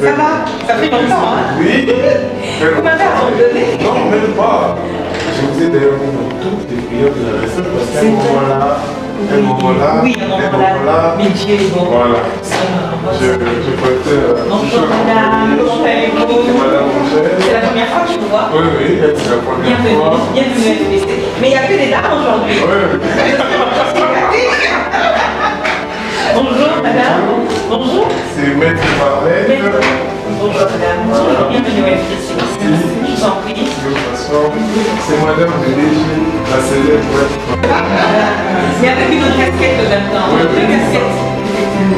Ça va? Ça fait longtemps, hein? Oui. Vous m'avez abandonné? Non, même pas. Je vous ai d'ailleurs mis dans toutes les prières de la réserve parce qu'à un moment-là, oui, un moment-là, mais Dieu est bon. Voilà. Je préfère. Bonjour madame, comment allez-vous? Madame Angèle. C'est la première fois que je vous vois? Oui, oui, c'est la première fois. Bienvenue à FPC. Mais il n'y a que des dames aujourd'hui. Oui, oui. Bonjour madame. Bonjour. C'est Maître Marlène. Bonjour madame. Bonjour, bienvenue à FPC. Je vous en prie. C'est madame de Léger, la célèbre. Mais avec une autre casquette de même temps. Deux casquettes.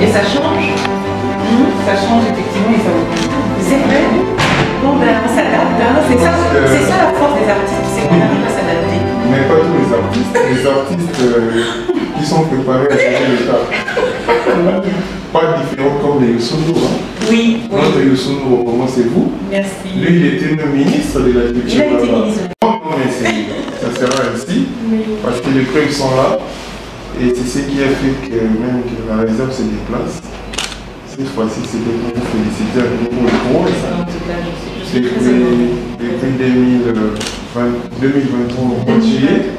Et ça change. Ça change effectivement et ça vous convient. C'est vrai. Bon ben on s'adapte. Hein. C'est ça la force des artistes, c'est qu'on arrive à s'adapter. Mais pas tous les artistes. Les artistes qui sont préparés à changer le tas. Pas différents comme les Youssounou. Hein. Oui. Notre Youssounou au moment c'est vous. Merci. Lui il était le ministre de la culture. Il a été ministre. Non mais ça sera ainsi. Oui. Parce que les preuves sont là. Et c'est ce qui a fait que même que la réserve se déplace. Cette fois-ci, c'était pour vous féliciter à nouveau pour le En tout cas, je suis très heureuse. Depuis 2023, au mois de juillet,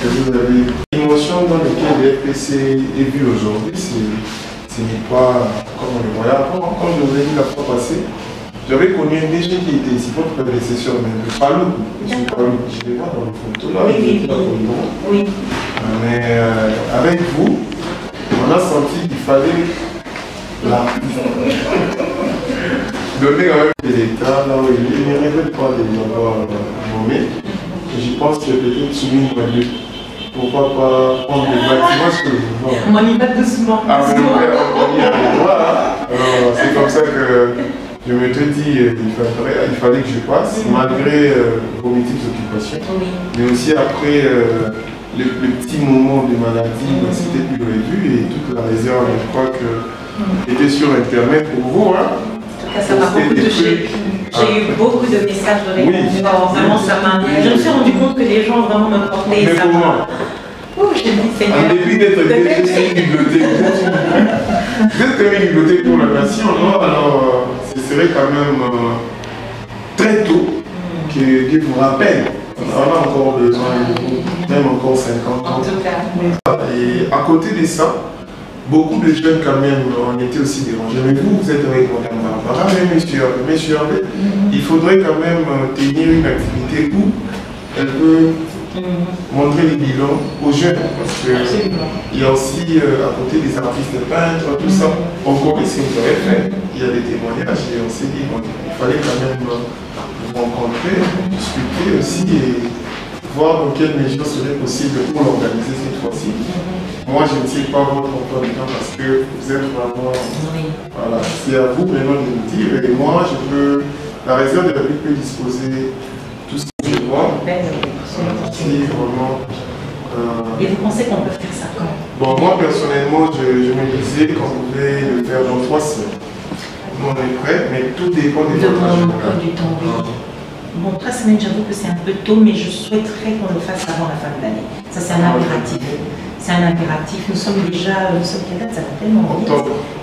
que vous avez l'émotion dans laquelle le FPC est vu aujourd'hui, ce n'est pas comme on le voyait avant. Quand je vous ai dit la fois passée, j'avais connu un DG qui était ici, votre prédécesseur même, le Palou. Je les vois dans les photos là, oui. Oui. Mais avec vous, on a senti qu'il fallait donner quand même l'État là où il ne répète pas de l'avoir nommé. Je pense que peut-être soumis un lieu. Pourquoi pas prendre les bâtiments que vous On y va doucement. Ah, mais on y arrivera. C'est comme ça que je me suis dit il fallait que je passe, malgré vos multiples occupations. Oui. Mais aussi après le petit moment de maladie, c'était plus prévu et toute la réserve, je crois que était sur Internet pour vous. Hein. En tout cas, ça m'a beaucoup touché. J'ai eu beaucoup de messages de réconfort. Vraiment, ça m'a. Je me suis rendu compte que les gens vraiment me portaient. Mais comment? Oh, je dis Seigneur. En début d'être une bibliothèque, vous êtes comme une bibliothèque pour la nation, non? Alors, ce serait quand même très tôt que vous rappelle. On a encore besoin, même encore 50 ans. En tout cas. Et à côté de ça, beaucoup de jeunes quand même ont été aussi dérangés. Mais vous êtes avec Mme Barbara, mais monsieur Hervé, il faudrait quand même tenir une activité où elle peut montrer les bilans aux jeunes. Parce qu'il y a aussi à côté des artistes peintres, tout ça. On connaît ce que vous avez fait. Il y a des témoignages et on s'est dit qu'il fallait quand même vous rencontrer, discuter aussi et voir dans quelle mesure serait possible pour l'organiser cette fois-ci. Moi, je ne tire pas votre emploi du temps parce que vous êtes vraiment... Voilà, c'est à vous maintenant de me dire. Et moi, la réserve de la ville peut disposer tout ce que je vois. Si vraiment... Et vous pensez qu'on peut faire ça quand? Bon, moi, personnellement, je me disais qu'on pouvait le faire dans 3 semaines. Nous, on est prêts, mais tout dépend de votre agenda. Du temps, oui. Bon, 3 semaines, j'avoue que c'est un peu tôt, mais je souhaiterais qu'on le fasse avant la fin de l'année. Ça, c'est un impératif. C'est un impératif. Nous sommes déjà, quelle date? Ça va tellement vite.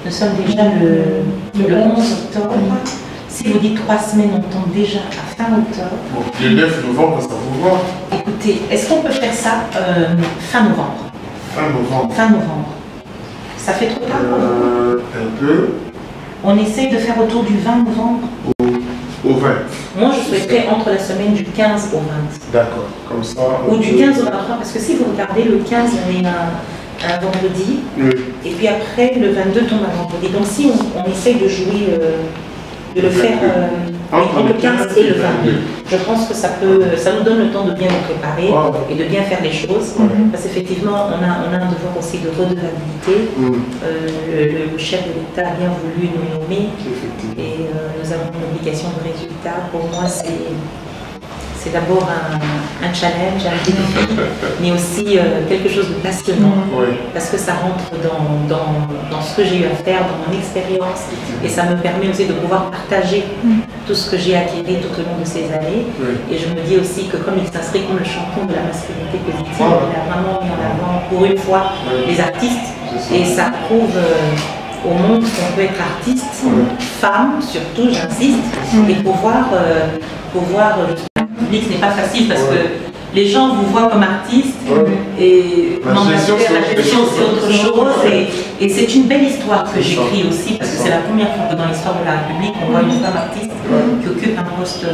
Nous sommes déjà le 11 octobre. Si vous dites 3 semaines, on tombe déjà à fin octobre. Bon, le 9 novembre, ça vous va? Écoutez, est-ce qu'on peut faire ça fin novembre? Fin novembre. Fin novembre. Ça fait trop tard? Un peu. On essaye de faire autour du 20 novembre. Au 20. Moi, je souhaiterais entre la semaine du 15 au 20. D'accord, comme ça. Ou du 15 au 23, parce que si vous regardez, le 15, on est un vendredi, et puis après, le 22 tombe un vendredi. Donc si on essaye de jouer, de le faire entre le 15 et le 22, je pense que ça nous donne le temps de bien nous préparer et de bien faire les choses. Parce qu'effectivement, on a un devoir aussi de redevabilité. Le chef de l'État a bien voulu nous nommer et nous avons une obligation de résultat. Pour moi, c'est d'abord un challenge, un défi, mais aussi quelque chose de passionnant, parce que ça rentre dans ce que j'ai eu à faire, dans mon expérience, et ça me permet aussi de pouvoir partager tout ce que j'ai acquis tout au long de ces années. Et je me dis aussi que comme il s'inscrit comme le champion de la masculinité positive, il a vraiment mis en avant pour une fois les artistes, et ça prouve au monde qu'on peut être artiste, femme surtout, j'insiste, et pouvoir le public, ce n'est pas facile parce que les gens vous voient comme artiste et la gestion c'est autre chose et c'est une belle histoire que j'écris aussi parce que c'est la première fois que dans l'histoire de la République on voit une femme artiste qui occupe un poste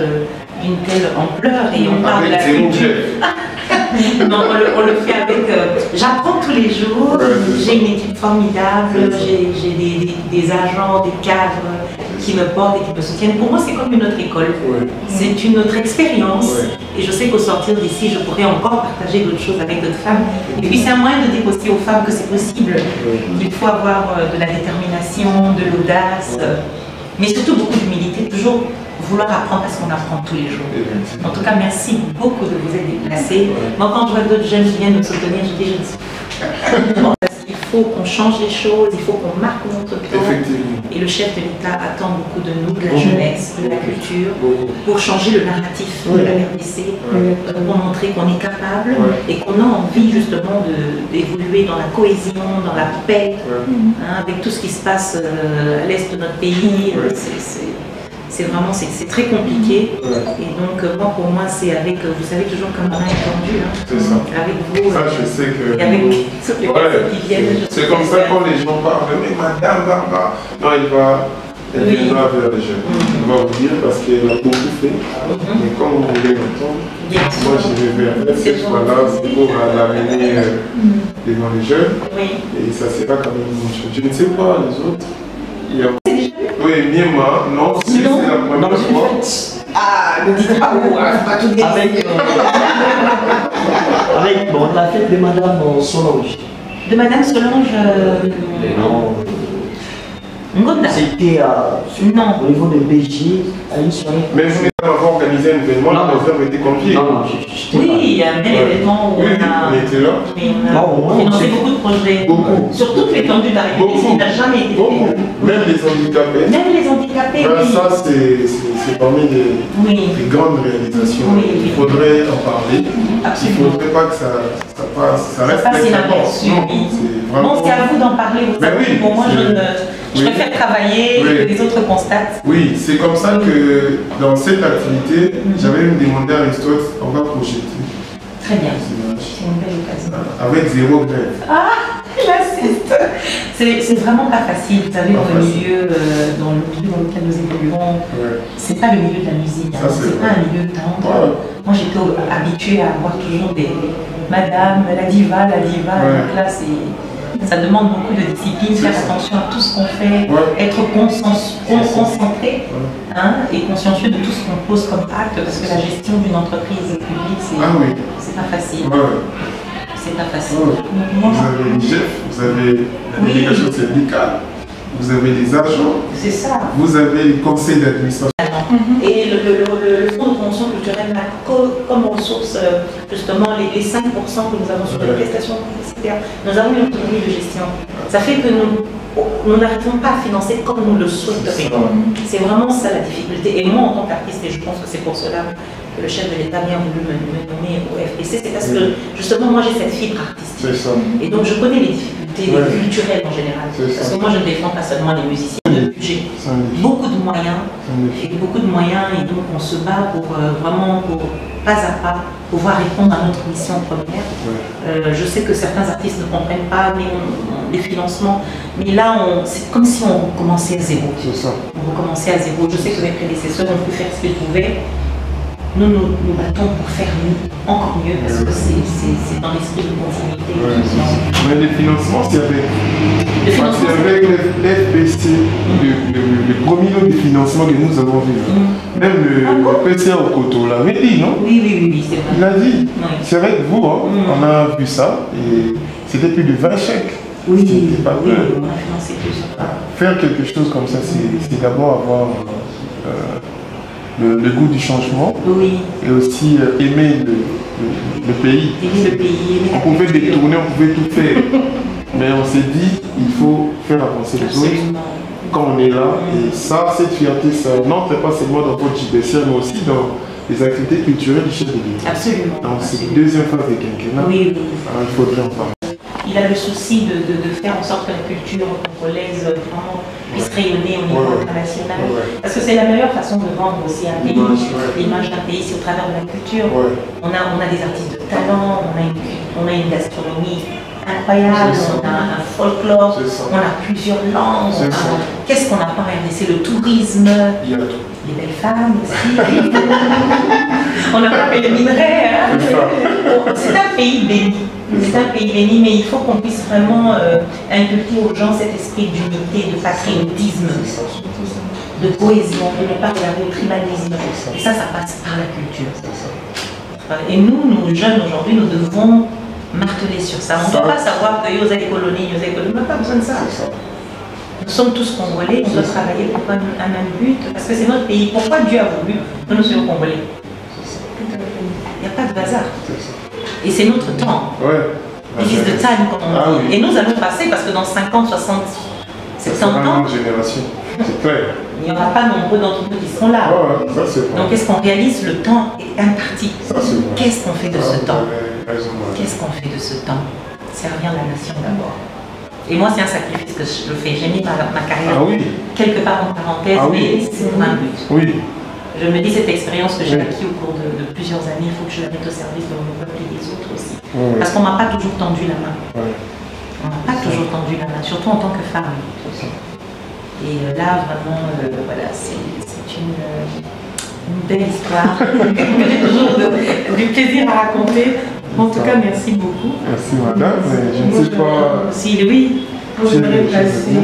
d'une telle ampleur et on parle de la culture. Non, on le fait avec... j'apprends tous les jours, j'ai une équipe formidable, j'ai des agents, des cadres qui me portent et qui me soutiennent. Pour moi, c'est comme une autre école. C'est une autre expérience. Et je sais qu'au sortir d'ici, je pourrais encore partager d'autres choses avec d'autres femmes. Et puis, c'est un moyen de dire aussi aux femmes que c'est possible. Il faut avoir de la détermination, de l'audace, mais surtout beaucoup d'humilité, toujours vouloir apprendre parce qu'on apprend tous les jours. En tout cas, merci beaucoup de vous être déplacés. Moi, quand je vois d'autres jeunes qui viennent me soutenir, je dis, je ne suis pas. Parce qu'il faut qu'on change les choses, il faut qu'on marque notre temps. Et le chef de l'État attend beaucoup de nous, de la jeunesse, de la culture, pour changer le narratif de la RDC, pour montrer qu'on est capable et qu'on a envie justement d'évoluer dans la cohésion, dans la paix, avec tout ce qui se passe à l'est de notre pays. C'est vraiment, c'est très compliqué. Et donc, moi, pour moi, c'est avec, vous savez, toujours comme on a entendu, avec vous. Ça, je sais que... Et avec toutes les personnes qui viennent. C'est comme ça quand les gens parlent, mais Madame Barbara, non, elle viendra vers les jeunes. On va vous dire parce qu'elle a beaucoup fait. Mais comme vous voulez l'entendre, moi, je vais vers elle. Cette fois-là, c'est pour l'amener devant les jeunes. Et ça sera quand même une chose. Je ne sais pas les autres. Oui, Miema, non, c'est la première fois. Ah, ne dites pas où, pas tout dire. Avec la fête de Madame Solange. De Madame Solange. Non. Ngonda. C'était au niveau de BJ, à une soirée. Même si on avait organisé un événement, la réserve était confiée. Non, oui, il y a un bel événement où on était là. On a financé beaucoup de projets. Sur toute l'étendue de la République, ça n'a jamais été fait. Même les handicapés. Même les handicapés, oui. Ça, c'est parmi les grandes réalisations. Il faudrait en parler. Absolument. Il ne faudrait pas que ça reste inaperçu. Bon, c'est à vous d'en parler. Pour moi, je préfère travailler et que les autres constatent. Oui, c'est comme ça que dans cette activité, j'avais même demandé à Aristote, on va projeter. Très bien. C'est une belle occasion. Avec 0 grève. Ah, l'assiste. C'est vraiment pas facile. Vous savez, dans le milieu dans lequel nous évoluons, c'est pas le milieu de la musique. C'est pas un milieu tendre. Moi, j'étais habituée à avoir toujours des madame, la diva. Donc là, ça demande beaucoup de discipline, faire attention à tout ce qu'on fait, être concentré et consciencieux de tout ce qu'on pose comme acte, parce que la gestion d'une entreprise publique, c'est pas facile. C'est pas facile. Vous avez les chefs, vous avez la délégation syndicale, vous avez les agents, vous avez les conseils d'administration. Et le fonds de promotion culturelle a comme ressource justement les 5% que nous avons sur les prestations publicitaires. Nous avons une autonomie de gestion. Ça fait que nous n'arrivons pas à financer comme nous le souhaiterions. C'est vraiment ça la difficulté. Et moi, en tant qu'artiste, et je pense que c'est pour cela que le chef de l'État a bien voulu me nommer au FPC, c'est parce que justement, moi j'ai cette fibre artistique. Et donc je connais les difficultés culturelles en général. Parce que moi je ne défends pas seulement les musiciens, le budget. Beaucoup de moyens. Et donc on se bat pour vraiment, pas à pas, pouvoir répondre à notre mission première. Je sais que certains artistes ne comprennent pas les financements, mais là c'est comme si on recommençait à zéro. On recommençait à zéro. Je sais que mes prédécesseurs ont pu faire ce qu'ils pouvaient. Nous nous battons pour faire mieux, encore mieux, parce que c'est dans l'esprit de continuité. Mais les financements, c'est avec l'FPC, le premier lot de financement que nous avons vu. Même le PCA au Coteau l'avait dit, non? Oui, c'est vrai. Il a dit. C'est avec vous, on a vu ça, et c'était plus de 20 chèques. Oui, pas on a financé tout ça. Faire quelque chose comme ça, c'est d'abord avoir le goût du changement et aussi aimer le pays. Aimer le pays, on pouvait détourner, on pouvait tout faire. Mais on s'est dit, il faut faire avancer les autres quand on est là. Et ça, cette fierté, ça n'entre pas seulement dans votre JDC, mais aussi dans les activités culturelles du chef de l'État. Absolument. Donc c'est la deuxième phase des quinquennats. Alors, il faudrait en parler. Il a le souci de faire en sorte que la culture congolaise prend rayonner au niveau international. Parce que c'est la meilleure façon de vendre aussi un pays. L'image d'un pays, c'est au travers de la culture. On a des artistes de talent, on a une gastronomie incroyable, on a un folklore, on a plusieurs langues. Qu'est-ce qu'on n'a pas regardé? C'est le tourisme, les belles femmes aussi. On n'a pas fait le minerai. Hein? C'est un pays béni. C'est un pays béni, mais il faut qu'on puisse vraiment inculquer aux gens cet esprit d'unité, de patriotisme, de cohésion, de ne pas regarder au tribalisme. Et ça passe par la culture. Et nous jeunes aujourd'hui, nous devons marteler sur ça. On ne doit pas savoir que vous avez colonie, on n'a pas besoin de ça. Nous sommes tous Congolais, on doit travailler pour un même but, parce que c'est notre pays. Pourquoi Dieu a voulu que nous soyons Congolais? Il n'y a pas de hasard. Et c'est notre temps. It is the time, comme on dit. Et nous allons passer, parce que dans 50, 60, 70 ans, c'est clair. Il n'y aura pas nombreux d'entre nous qui seront là. Donc est-ce qu'on réalise le temps est imparti? Qu'est-ce qu'on fait de ce temps? Qu'est-ce qu'on fait de ce temps? Servir la nation d'abord. Et moi, c'est un sacrifice que je fais. J'ai mis ma carrière quelque part en parenthèse, mais c'est pour un but. Je me dis, cette expérience que j'ai acquise au cours de plusieurs années, il faut que je la mette au service de mon peuple et des autres aussi. Parce qu'on ne m'a pas toujours tendu la main. On n'a pas toujours tendu la main, surtout en tant que femme. Et là, vraiment, voilà, c'est une belle histoire que j'ai toujours du plaisir à raconter. En tout cas, merci beaucoup. Merci madame, je ne sais pas... Si oui. Moi, j'aimerais placer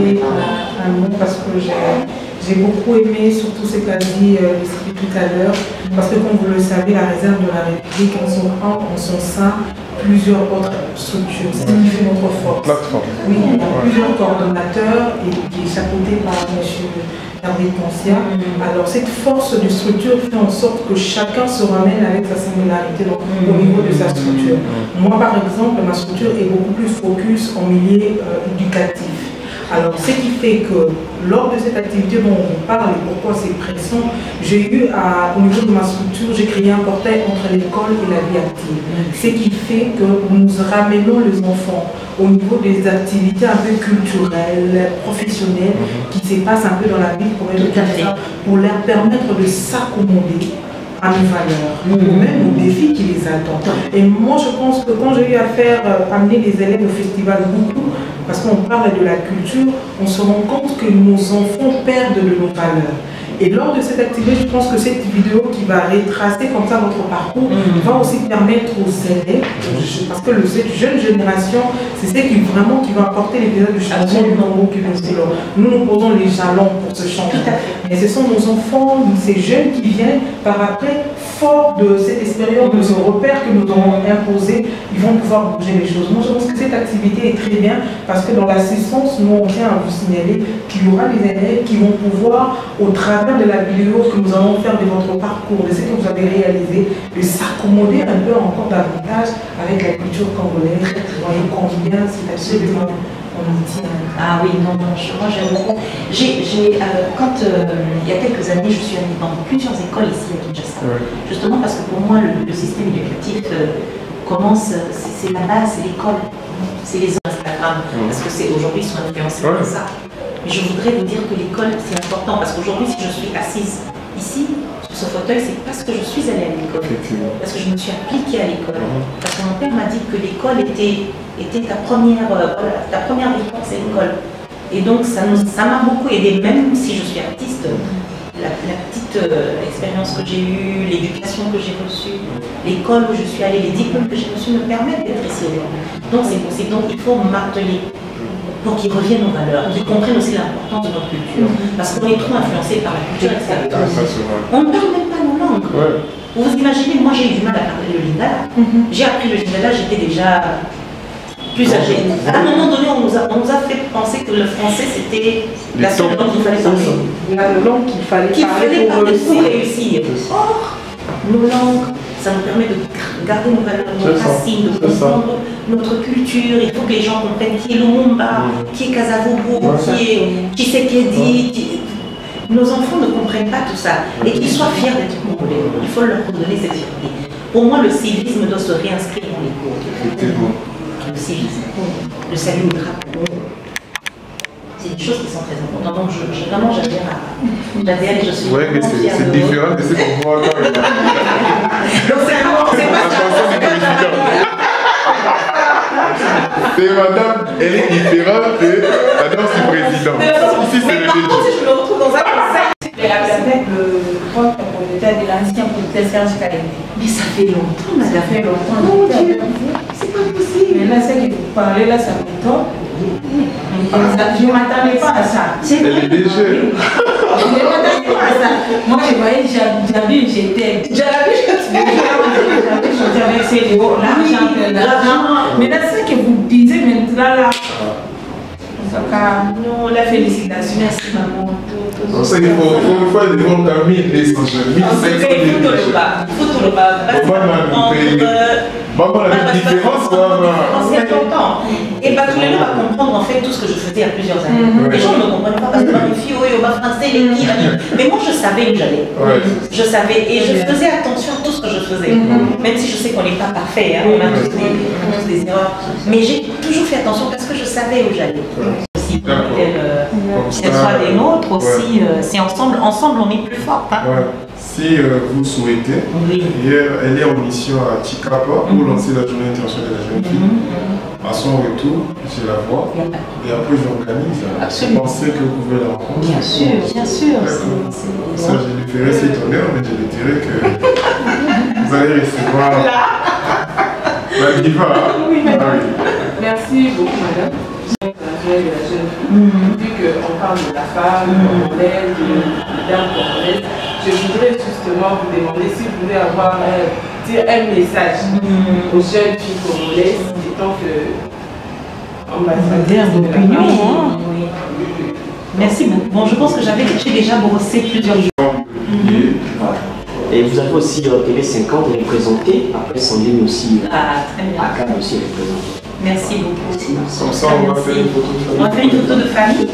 un mot parce que j'ai beaucoup aimé surtout ce qu'a dit l'esprit tout à l'heure. Parce que comme vous le savez, la réserve de la République, en son sein, plusieurs autres structures. C'est ce qui fait notre force. Oui, il y a plusieurs coordonnateurs et qui est chapeauté par M. David Poncia. Alors cette force de structure fait en sorte que chacun se ramène avec sa singularité au niveau de sa structure. Moi par exemple, ma structure est beaucoup plus focus en milieu éducatif. Alors ce qui fait que lors de cette activité dont on parle et pourquoi c'est pressant, j'ai eu au niveau de ma structure, j'ai créé un portail entre l'école et la vie active. Ce qui fait que nous ramenons les enfants au niveau des activités un peu culturelles, professionnelles, qui se passent un peu dans la vie pour leur permettre de s'accommoder à nos valeurs, ou même aux défis qui les attendent. Et moi je pense que quand j'ai eu à faire amener des élèves au festival beaucoup, parce qu'on parle de la culture, on se rend compte que nos enfants perdent de nos valeurs. Et lors de cette activité, je pense que cette vidéo qui va retracer comme ça votre parcours va aussi permettre aux élèves, parce que cette jeune génération, c'est ce qui vraiment qui va apporter les du changement du Congo qui nous posons les jalons pour ce changement. Et ce sont nos enfants, ces jeunes qui viennent par après, fort de cette expérience, de ce repère que nous avons imposé, ils vont pouvoir bouger les choses. Moi, je pense que cette activité est très bien parce que dans l'assistance, nous, on tient à vous signaler qu'il y aura des élèves qui vont pouvoir, au travers de la vidéo que nous allons faire de votre parcours, de ce que vous avez réalisé, de s'accommoder un peu encore davantage avec la culture congolaise. Vous voyez combien c'est absolument on y tient. Ah oui, non, moi j'aime beaucoup. Quand il y a quelques années, je suis allée dans plusieurs écoles ici à Kinshasa. Justement parce que pour moi, le système éducatif commence, c'est la base, c'est l'école, c'est les Instagram. Parce que aujourd'hui, ils sont influencés par ça. Mais je voudrais vous dire que l'école, c'est important, parce qu'aujourd'hui, si je suis assise ici, sur ce fauteuil, c'est parce que je suis allée à l'école, parce que je me suis appliquée à l'école. Parce que mon père m'a dit que l'école était ta première réponse à l'école. Et donc, ça m'a beaucoup aidé, même si je suis artiste. La petite expérience que j'ai eue, l'éducation que j'ai reçue, l'école où je suis allée, les diplômes que j'ai reçus me permettent d'être ici aujourd'hui. Donc, c'est possible. Donc, il faut marteler pour qu'ils reviennent aux valeurs, qu'ils comprennent aussi l'importance de notre culture. Parce qu'on est trop influencé par la culture extérieure. On ne parle même pas nos langues. Vous vous imaginez, moi j'ai eu du mal à parler le lingala. J'ai appris le lingala, j'étais déjà plus âgée. À un moment donné, on nous a fait penser que le français c'était la seule langue qu'il fallait parler. La langue qu'il fallait parler pour réussir. Or, nos langues, ça nous permet de garder nos valeurs, nos racines, de comprendre notre culture. Il faut que les gens comprennent qui est Lumumba, qui est Kasavubu, qui est Tshisekedi. Nos enfants ne comprennent pas tout ça et qu'ils soient fiers d'être congolais. Il faut leur donner cette fierté. Au moins, le civisme doit se réinscrire dans les cours. Le civisme, le salut au drapeau. c'est des choses qui sont très importantes. Donc vraiment j'adhère et je suis. Ouais, mais c'est différent de ce qu'on voit encore. Donc c'est pas ça. C'est madame, elle est différente de madame du président. Ici c'est le DG. Si je me retrouve dans un conseil. Avec le propriétaire de l'ancien propriétaire Serge Kalende. Mais ça fait longtemps, madame. Ça fait longtemps. Mon Dieu, c'est pas possible. Mais là, c'est que vous parlez, là, ça m'étonne. Je ne m'attendais pas à ça. Elle est DG. Je ne m'attendais pas à ça. Moi, je voyais, j'avais, j'étais. J'avais l'argent. Mais là, c'est ce que vous disiez maintenant, là. Non, la félicitation. Merci, maman. Donc ça, il faut aller voir Camille, les sociaux. Il faut tout le bas. Maman, la différence, quoi. Il y a longtemps. Et bah, tous les deux va comprendre en fait tout ce que je faisais il y a plusieurs années. Les gens ne comprenaient pas parce que les filles, au bas français, les qui. Mais moi, je savais où j'allais. Je savais et je faisais attention à tout ce que je faisais. Même si je sais qu'on n'est pas parfait, hein, on a tous des erreurs. Mais j'ai toujours fait attention parce que je savais où j'allais. Qu'elle soit des nôtres aussi, c'est ensemble on est plus fort. Hein. Ouais. Si vous souhaitez, hier elle est en mission à Chikapa pour lancer la journée internationale de la jeune fille. À son retour, je la vois et après j'organise. Vous pensez que vous pouvez la rencontrer? Bien sûr, bien sûr. Ça, je lui ferai cet honneur, mais je lui dirai que vous allez recevoir la diva. Oui. Merci beaucoup, madame. De la jeune fille. Vu qu'on parle de la femme congolaise, de la dame congolaise, je voudrais justement vous demander si vous pouvez avoir un message aux jeunes filles congolaises, étant que ambassadeur d'opinion. Oui. Merci beaucoup. Bon, je pense que j'ai déjà brossé plusieurs jours. Et vous avez aussi TV50 représenté, après son ligne aussi très bien. à Cannes aussi représenté. Merci beaucoup. Comme ça, on va faire une photo de famille. On va faire une photo de famille.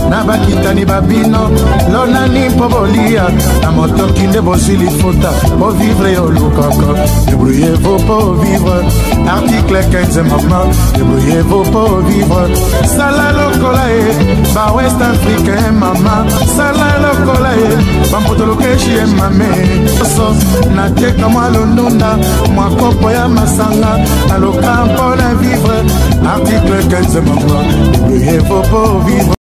na bakitani babino lonani mpo bolia na motoki nde bozwi lifuta po vivre olukaka débrouillez-vous po vivre article 15 mama débrouillez-vous po vivre sala lokola ye ba west africain mama sala lokola ye bambotolokeshi ye mame so nateka mwa londunda mwa kopo ya masanga naloka mpo na vivre article 15 mama débrouillez-vous po vivre